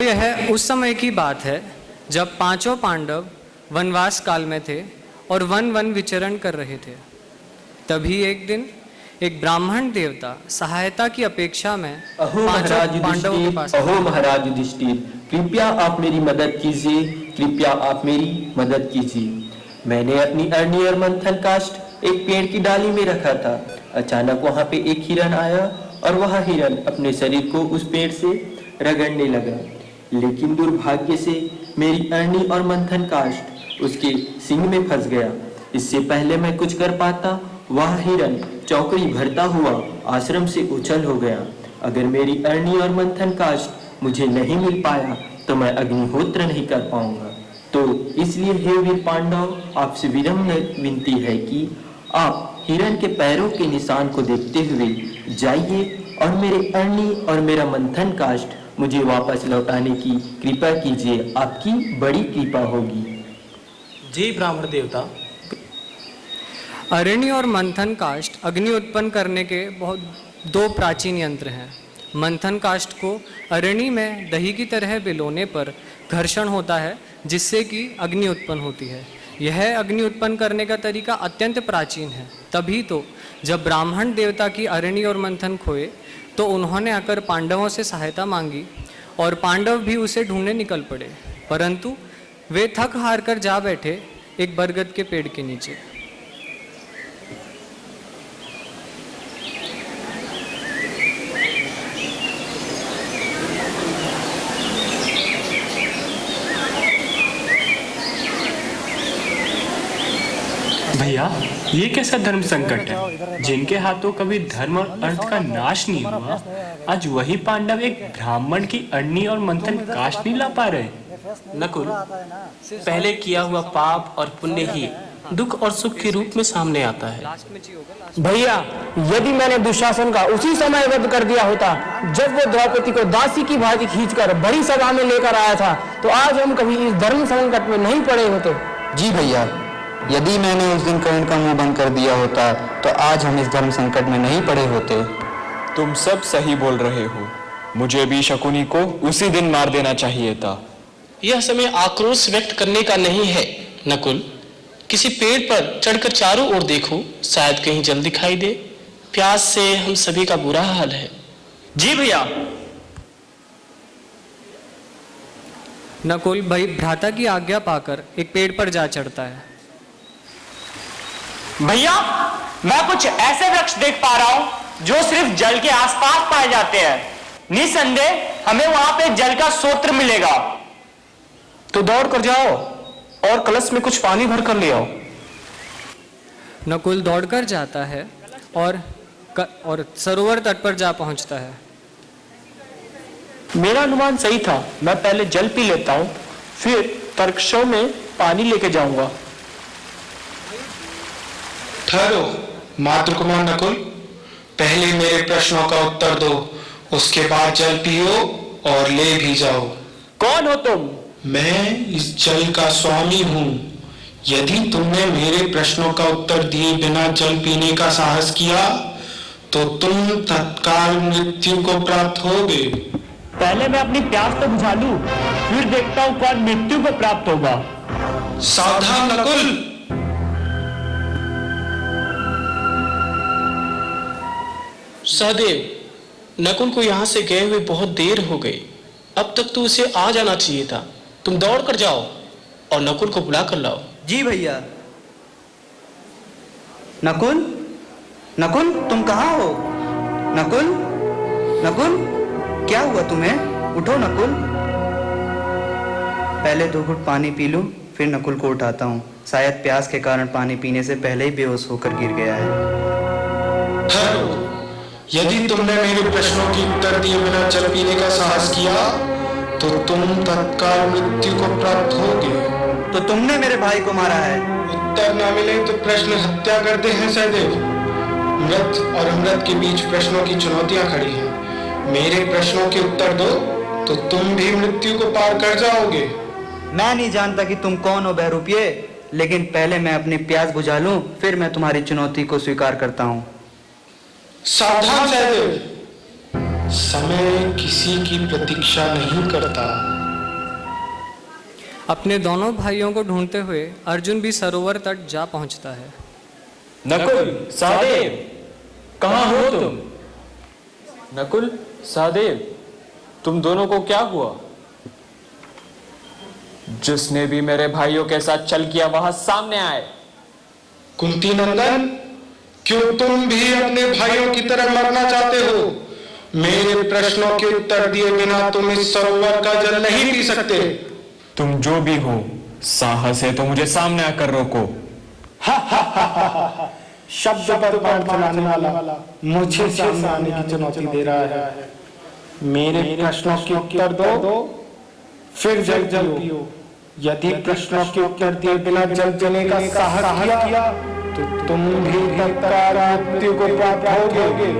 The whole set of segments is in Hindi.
यह उस समय की बात है जब पांचों पांडव वनवास काल में थे और वन वन विचरण कर रहे थे। तभी एक दिन एक ब्राह्मण देवता सहायता की अपेक्षा में पांचों पांडवों के पास। अहो महाराज युधिष्ठिर, कृपया आप मेरी मदद कीजिए, कृपया आप मेरी मदद कीजिए। मैंने अपनी अरणी और मंथन काष्ठ एक पेड़ की डाली में रखा था। अचानक वहां पे एक हिरन आया और वह हिरन अपने शरीर को उस पेड़ से रगड़ने लगा, लेकिन दुर्भाग्य से मेरी अरणी और मंथन काष्ठ उसके सींग में फंस गया। इससे पहले मैं कुछ कर पाता, वह हिरन चौकड़ी भरता हुआ आश्रम से उछल हो गया। अगर मेरी अरणी और मंथन काष्ठ मुझे नहीं मिल पाया तो मैं अग्निहोत्र नहीं कर पाऊंगा। तो इसलिए हे वीर पांडव, आपसे विनम्र विनती है कि आप हिरन के पैरों के निशान को देखते हुए जाइए और मेरे अरणी और मेरा मंथन काष्ठ मुझे वापस लौटाने की कृपा कीजिए। आपकी बड़ी कृपा होगी। जी ब्राह्मण देवता। अरणी और मंथन काष्ठ अग्नि उत्पन्न करने के बहुत दो प्राचीन यंत्र हैं। मंथन काष्ठ को अरणी में दही की तरह भिगोने पर घर्षण होता है, जिससे कि अग्नि उत्पन्न होती है। यह अग्नि उत्पन्न करने का तरीका अत्यंत प्राचीन है। तभी तो जब ब्राह्मण देवता की अरणी और मंथन खोए तो उन्होंने आकर पांडवों से सहायता मांगी और पांडव भी उसे ढूंढने निकल पड़े, परंतु वे थक हार कर जा बैठे एक बरगद के पेड़ के नीचे। भैया, ये कैसा धर्म संकट है? जिनके हाथों कभी धर्म और अर्थ का नाश नहीं हुआ, आज वही पांडव एक ब्राह्मण की अरणी और मंथन काष्ठ नहीं ला पा रहे। नकुल, पहले किया हुआ पाप और पुण्य ही दुख और सुख के रूप में सामने आता है। भैया, यदि मैंने दुशासन का उसी समय वध कर दिया होता जब वो द्रौपदी को दासी की भांति खींचकर बड़ी सभा में लेकर आया था, तो आज हम कभी इस धर्म संकट में नहीं पड़े होते। जी भैया, यदि मैंने उस दिन कर्ण का मुंह बंद कर दिया होता तो आज हम इस धर्म संकट में नहीं पड़े होते। तुम सब सही बोल रहे हो। मुझे भी शकुनी को उसी दिन मार देना चाहिए था। यह समय आक्रोश व्यक्त करने का नहीं है नकुल। किसी पेड़ पर चढ़कर चारों ओर देखो, शायद कहीं जल दिखाई दे। प्यास से हम सभी का बुरा हाल है। जी भैया। नकुल भाई भ्राता की आज्ञा पाकर एक पेड़ पर जा चढ़ता है। भैया, मैं कुछ ऐसे वृक्ष देख पा रहा हूं जो सिर्फ जल के आसपास पाए जाते हैं। निसंदेह हमें वहां पे जल का स्रोत मिलेगा। तो दौड़ कर जाओ और कलश में कुछ पानी भर कर ले आओ। नकुल दौड़कर जाता है और सरोवर तट पर जा पहुंचता है। मेरा अनुमान सही था। मैं पहले जल पी लेता हूं, फिर तर्कशव में पानी लेके जाऊंगा। ठहरो मातृकुमार नकुल, पहले मेरे प्रश्नों का उत्तर दो, उसके बाद जल पियो और ले भी जाओ। कौन हो तुम? मैं इस जल का स्वामी हूँ। यदि तुमने मेरे प्रश्नों का उत्तर दिए बिना जल पीने का साहस किया तो तुम तत्काल मृत्यु को प्राप्त होगे। पहले मैं अपनी प्यास तो बुझा लूं, फिर देखता हूं कौन मृत्यु को प्राप्त होगा। सावधान नकुल। सहदेव, नकुल को यहाँ से गए हुए बहुत देर हो गई। अब तक तो उसे आ जाना चाहिए था। तुम दौड़ कर जाओ और नकुल को बुला कर लाओ। जी भैया। नकुल, नकुल तुम कहाँ हो? नकुल, नकुल क्या हुआ तुम्हें? उठो नकुल। पहले 2 घूंट पानी पी लूं, फिर नकुल को उठाता हूँ। शायद प्यास के कारण पानी पीने से पहले ही बेहोश होकर गिर गया है। यदि तुमने मेरे प्रश्नों की उत्तर दिए बिना जल पीने का साहस किया तो तुम तत्काल मृत्यु को प्राप्त होगे। तो तुमने मेरे भाई को मारा है? उत्तर न मिले तो प्रश्न हत्या करते हैं सहदेव। मृत और अमृत के बीच प्रश्नों की चुनौतियां खड़ी हैं। मेरे प्रश्नों के उत्तर दो तो तुम भी मृत्यु को पार कर जाओगे। मैं नहीं जानता कि तुम कौन हो बहरूपिये, लेकिन पहले मैं अपनी प्यास बुझा लूं, फिर मैं तुम्हारी चुनौती को स्वीकार करता हूँ। सावधान सहदेव, समय किसी की प्रतीक्षा नहीं करता। अपने दोनों भाइयों को ढूंढते हुए अर्जुन भी सरोवर तट जा पहुंचता है। नकुल, सहदेव, कहाँ हो तुम? नकुल, सहदेव, तुम दोनों को क्या हुआ? जिसने भी मेरे भाइयों के साथ छल किया वहां सामने आए। कुंती नंदन, क्यों तुम भी अपने भाइयों की तरह मरना चाहते हो? मेरे प्रश्नों के उत्तर दिए बिना तुम इस सरोवर का जल नहीं पी सकते। तुम जो भी हो, साहस है तो मुझे सामने आकर रोको। शब्द पर बाण चलाने वाला मुझे सामने आने की चुनौती दे रहा है। मेरे प्रश्नों के उत्तर दो, फिर जल पियो। यदि प्रश्नों के उत्तर दिए बिना जल पीने का साहस किया तो तुम भी तत्काल मृत्यु को प्राप्त होगे।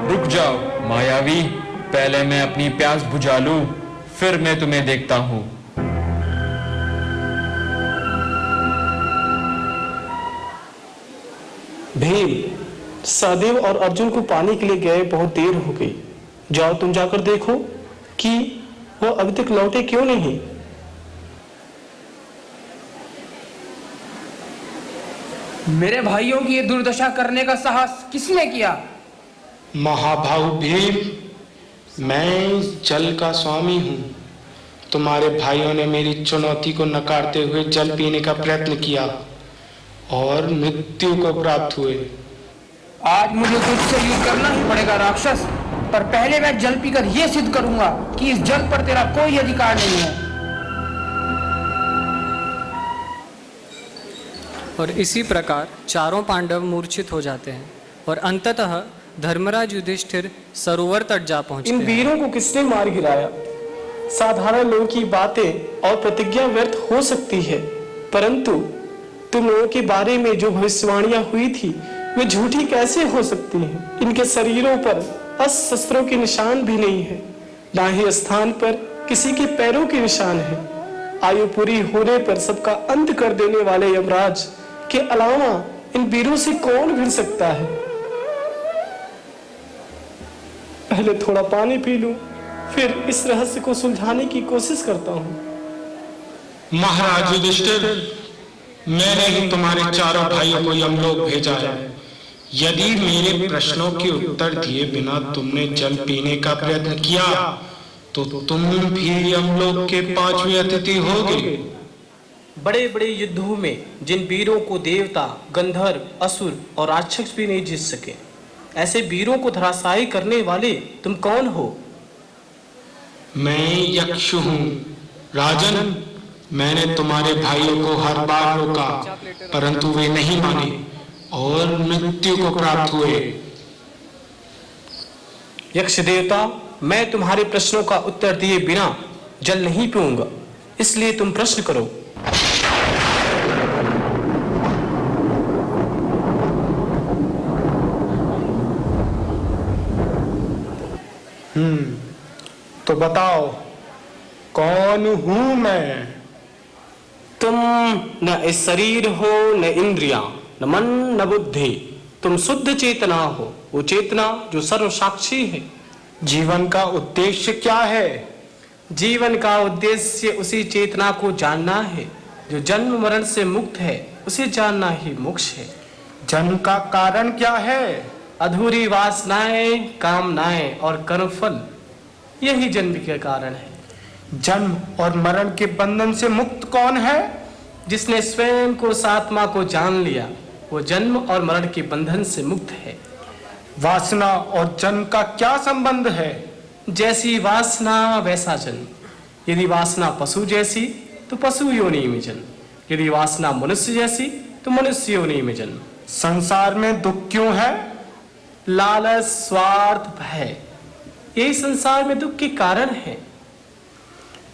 रुक जाओ मायावी, पहले मैं अपनी प्यास बुझा लूं, फिर मैं तुम्हें देखता हूं। भीम, सहदेव और अर्जुन को पानी के लिए गए बहुत देर हो गई। जाओ तुम जाकर देखो कि वो अभी तक लौटे क्यों नहीं। मेरे भाइयों की ये दुर्दशा करने का साहस किसने किया? महाभाव भीम, मैं इस जल का स्वामी हूँ। तुम्हारे भाइयों ने मेरी चुनौती को नकारते हुए जल पीने का प्रयत्न किया और मृत्यु को प्राप्त हुए। आज मुझे तुझसे युद्ध करना ही पड़ेगा राक्षस, पर पहले मैं जल पीकर यह सिद्ध करूंगा कि इस जल पर तेरा कोई अधिकार नहीं है। और इसी प्रकार चारों पांडव मूर्छित हो जाते हैं और अंततः धर्मराज युधिष्ठिर सरोवर तट जा पहुंचते इन हैं। वीरों को किसने मार गिराया? साधारण लोगों की बातें और प्रतिज्ञा व्यर्थ हो सकती है, परंतु तुम लोगों के बारे में जो भविष्यवाणियां हुई थी वे झूठी कैसे हो सकती हैं? इनके शरीरों पर अस्त्र शस्त्रों के निशान भी नहीं है, ना ही स्थान पर किसी के पैरों के निशान है। आयु पूरी होने पर सबका अंत कर देने वाले यमराज के अलावा इन वीरों से कौन भिड़ सकता है? पहले थोड़ा पानी पी लूं, फिर इस रहस्य को सुलझाने की कोशिश करता हूं। महाराज युधिष्ठिर, मैंने ही तुम्हारे चारों भाइयों को यमलोक भेजा है। यदि मेरे प्रश्नों के उत्तर दिए बिना तुमने जल पीने का प्रयत्न किया तो तुम भी यमलोक के 5वें अतिथि होगे। बड़े बड़े युद्धों में जिन वीरों को देवता, गंधर्व, असुर और राक्षस भी नहीं जीत सके, ऐसे वीरों को धराशायी करने वाले तुम कौन हो? मैं यक्ष हूँ राजन। मैंने तुम्हारे भाइयों को हर बार रोका, परंतु वे नहीं माने और मृत्यु को प्राप्त हुए। यक्ष देवता, मैं तुम्हारे प्रश्नों का उत्तर दिए बिना जल नहीं पीऊंगा, इसलिए तुम प्रश्न करो। तो बताओ, कौन हूं मैं? तुम न इस शरीर हो, न इंद्रियां, न मन, न बुद्धि। तुम शुद्ध चेतना हो, वो चेतना जो सर्वसाक्षी है। जीवन का उद्देश्य क्या है? जीवन का उद्देश्य उसी चेतना को जानना है जो जन्म मरण से मुक्त है। उसे जानना ही मोक्ष है। जन्म का कारण क्या है? अधूरी वासनाएं, कामनाएं और कर्मफल, यही जन्म के कारण है। जन्म और मरण के बंधन से मुक्त कौन है? जिसने स्वयं को आत्मा को जान लिया, वो जन्म और मरण के बंधन से मुक्त है। वासना और जन्म का क्या संबंध है? जैसी वासना वैसा जन्म। यदि वासना पशु जैसी तो पशु योनि में जन्म, यदि वासना मनुष्य जैसी तो मनुष्य योनि में जन्म। संसार में दुख क्यों है? लालच, स्वार्थ, भय, यही संसार में दुख के कारण है।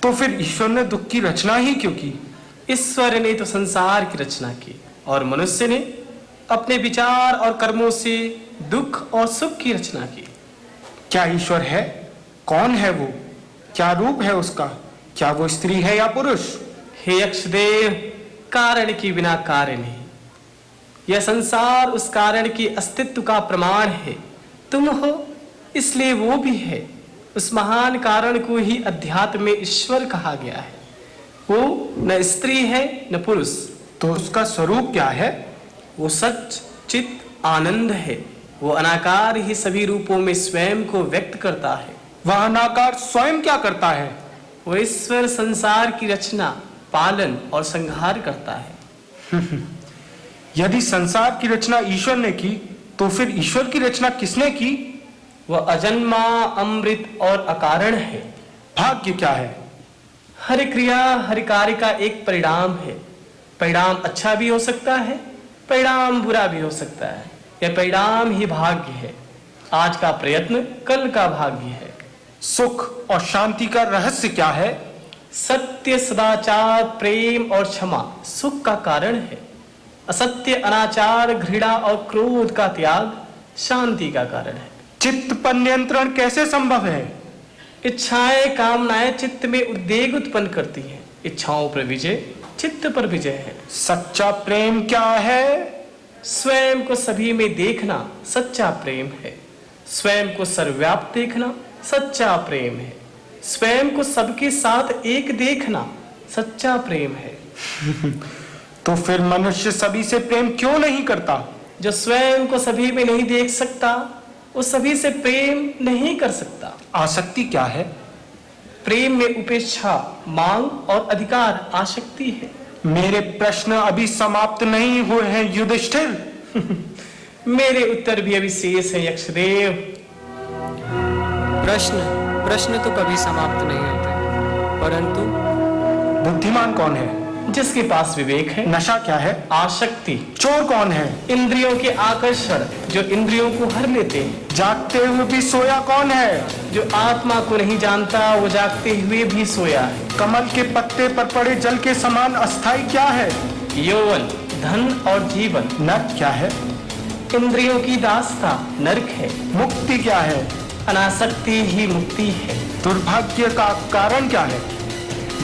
तो फिर ईश्वर ने दुख की रचना ही क्यों की? ईश्वर ने तो संसार की रचना की और मनुष्य ने अपने विचार और कर्मों से दुख और सुख की रचना की। क्या ईश्वर है? कौन है वो? क्या रूप है उसका? क्या वो स्त्री है या पुरुष? हे यक्षदेव, कारण के बिना कार्य नहीं। यह संसार उस कारण के अस्तित्व का प्रमाण है। तुम हो इसलिए वो भी है। उस महान कारण को ही अध्यात्म में ईश्वर कहा गया है। वो न स्त्री है न पुरुष। तो उसका स्वरूप क्या है? वो सच चित आनंद है। वो अनाकार ही सभी रूपों में स्वयं को व्यक्त करता है। वह अनाकार स्वयं क्या करता है? वो ईश्वर संसार की रचना, पालन और संहार करता है। यदि संसार की रचना ईश्वर ने की, तो फिर ईश्वर की रचना किसने की? वह अजन्मा, अमृत और अकारण है। भाग्य क्या है? हर क्रिया हर कार्य का एक परिणाम है। परिणाम अच्छा भी हो सकता है, परिणाम बुरा भी हो सकता है। यह परिणाम ही भाग्य है। आज का प्रयत्न कल का भाग्य है। सुख और शांति का रहस्य क्या है? सत्य, सदाचार, प्रेम और क्षमा सुख का कारण है। असत्य, अनाचार, घृणा और क्रोध का त्याग शांति का कारण है। चित्त पर नियंत्रण कैसे संभव है? इच्छाएं, कामनाएं चित्त में उद्वेग उत्पन्न करती हैं। इच्छाओं पर विजय चित्त पर विजय है। सच्चा प्रेम क्या है? स्वयं को सभी में देखना सच्चा प्रेम है। स्वयं को सर्वव्याप्त देखना सच्चा प्रेम है। स्वयं को सबके साथ एक देखना सच्चा प्रेम है। तो फिर मनुष्य सभी से प्रेम क्यों नहीं करता? जो स्वयं को सभी में नहीं देख सकता, वो सभी से प्रेम नहीं कर सकता। आसक्ति क्या है? प्रेम में उपेक्षा, मांग और अधिकार आसक्ति है। मेरे प्रश्न अभी समाप्त नहीं हुए हैं युधिष्ठिर। मेरे उत्तर भी अभी शेष है यक्षदेव। प्रश्न तो कभी समाप्त नहीं होते, परंतु बुद्धिमान कौन है? जिसके पास विवेक है। नशा क्या है? आसक्ति। चोर कौन है? इंद्रियों के आकर्षण जो इंद्रियों को हर लेते हैं। जागते हुए भी सोया कौन है? जो आत्मा को नहीं जानता, वो जागते हुए भी सोया है। कमल के पत्ते पर पड़े जल के समान अस्थाई क्या है? यौवन, धन और जीवन। नरक क्या है? इंद्रियों की दास्ता नरक है। मुक्ति क्या है? अनासक्ति ही मुक्ति है। दुर्भाग्य का कारण क्या है?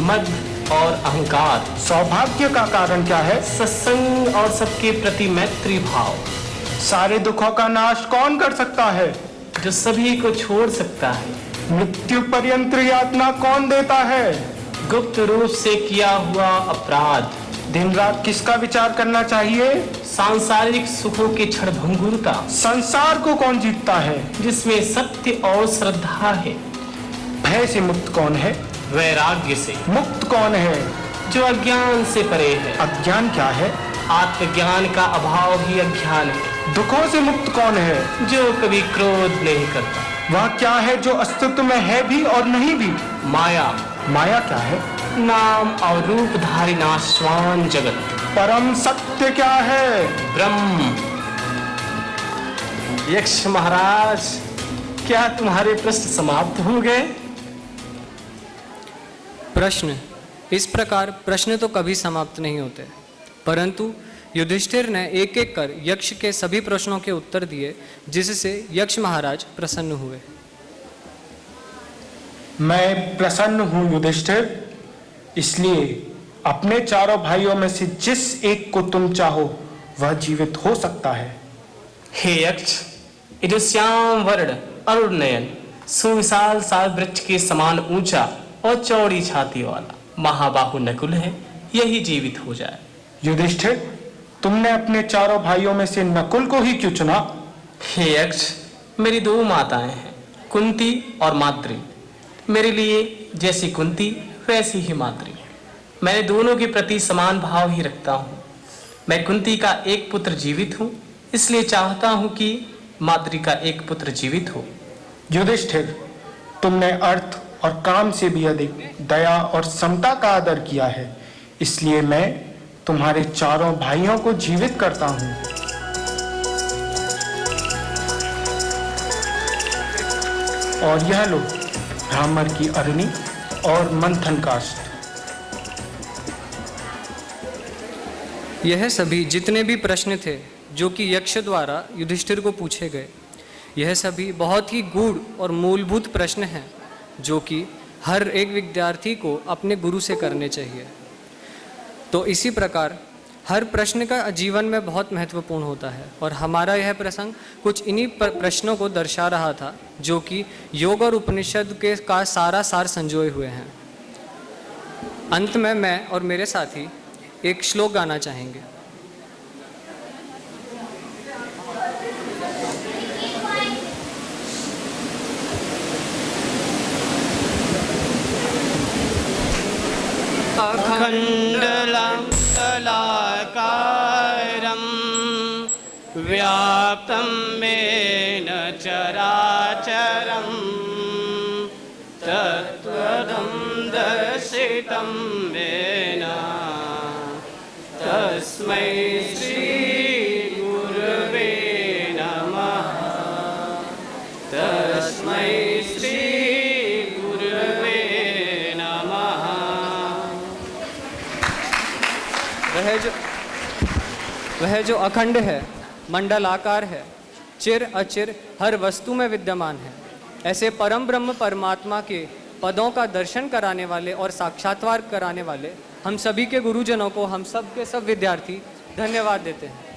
मद और अहंकार। सौभाग्य का कारण क्या है? सत्संग और सबके प्रति मैत्री भाव। सारे दुखों का नाश कौन कर सकता है? जो सभी को छोड़ सकता है। मृत्यु पर्यंत यातना कौन देता है? गुप्त रूप से किया हुआ अपराध। दिन रात किसका विचार करना चाहिए? सांसारिक सुखों की क्षणभंगुरता। संसार को कौन जीतता है? जिसमें सत्य और श्रद्धा है। भय से मुक्त कौन है? वैराग्य से। मुक्त कौन है? जो अज्ञान से परे है। अज्ञान क्या है? आत्मज्ञान का अभाव ही अज्ञान है। दुखों से मुक्त कौन है? जो कभी क्रोध नहीं करता। वह क्या है जो अस्तित्व में है भी और नहीं भी? माया। माया क्या है? नाम और रूपधारी नाशवान जगत। परम सत्य क्या है? ब्रह्म। यक्ष महाराज, क्या तुम्हारे प्रश्न समाप्त हो गए? प्रश्न इस प्रकार प्रश्न तो कभी समाप्त नहीं होते, परंतु युधिष्ठिर ने एक एक कर यक्ष के सभी प्रश्नों के उत्तर दिए, जिससे यक्ष महाराज प्रसन्न हुए। मैं प्रसन्न हूं युधिष्ठिर, इसलिए अपने चारों भाइयों में से जिस एक को तुम चाहो वह जीवित हो सकता है। हे यक्ष, ये जो श्याम वर्ण अरुण नयन सुविशाल साल वृक्ष के समान ऊंचा और चौड़ी छाती वाला महाबाहु नकुल है, यही जीवित हो जाए। युधिष्ठिर, तुमने अपने चारों भाइयों में से नकुल को ही क्यों चुना? हे यक्ष, मेरी दो माताएं हैं, कुंती और माद्री। मेरे लिए जैसी कुंती वैसी ही माद्री। मैं दोनों के प्रति समान भाव ही रखता हूँ। मैं कुंती का एक पुत्र जीवित हूँ, इसलिए चाहता हूँ कि माद्री का एक पुत्र जीवित हो। युधिष्ठिर, तुमने अर्थ और काम से भी अधिक दया और समता का आदर किया है, इसलिए मैं तुम्हारे चारों भाइयों को जीवित करता हूँ। और यह लो ब्राह्मण की अग्नि और मंथन काष्ठ। यह सभी जितने भी प्रश्न थे जो कि यक्ष द्वारा युधिष्ठिर को पूछे गए, यह सभी बहुत ही गूढ़ और मूलभूत प्रश्न हैं जो कि हर एक विद्यार्थी को अपने गुरु से करने चाहिए। तो इसी प्रकार हर प्रश्न का जीवन में बहुत महत्वपूर्ण होता है, और हमारा यह प्रसंग कुछ इन्हीं प्रश्नों को दर्शा रहा था जो कि योग और उपनिषद के का सारा सार संजोए हुए हैं। अंत में मैं और मेरे साथी एक श्लोक गाना चाहेंगे। अखण्डलङ्कलाकारं व्याप्तं येन चराचरं तत्त्वं दर्शितं येन तस्मै श्रीगुरवे नमः। तस्मै श्रीगुरवे नमः। वह जो अखंड है, मंडलाकार है, चिर अचिर हर वस्तु में विद्यमान है, ऐसे परम ब्रह्म परमात्मा के पदों का दर्शन कराने वाले और साक्षात्कार कराने वाले हम सभी के गुरुजनों को हम सब के सब विद्यार्थी धन्यवाद देते हैं।